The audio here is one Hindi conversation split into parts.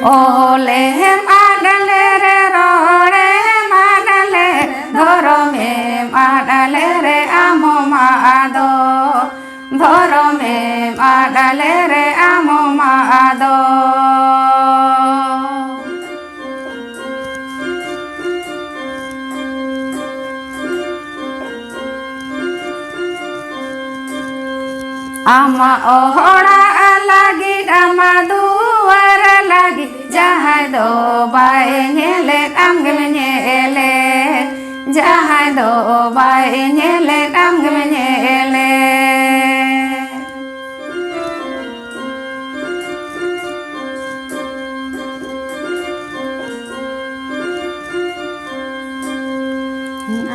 ओले माडले रे रोड़े माडले धरो में माडले रे आमो मादो धरो में माडले रे आमो मादो आमा ओहड़ा लागी आमा दुआर लागी जहाँ दो बाई नेले आमग में नेले जहाँ दो बाई नेले आमग में नेले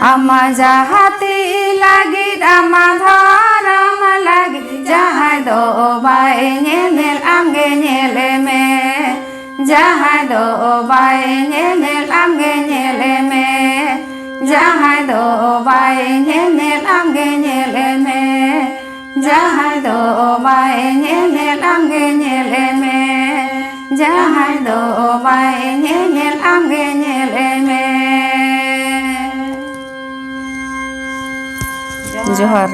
आमा जाती लागी आमा धर्म लागी जहाँ दो बाई नेल आमगे नेले में जहाँ दो बाई नेल आमगे नेले में जहाँ दो बाई नेल आमगे नेले में जहाँ दो बाई नेल आमगे नेले में जहाँ दो बाई नेल आमगे नेले में जोहर।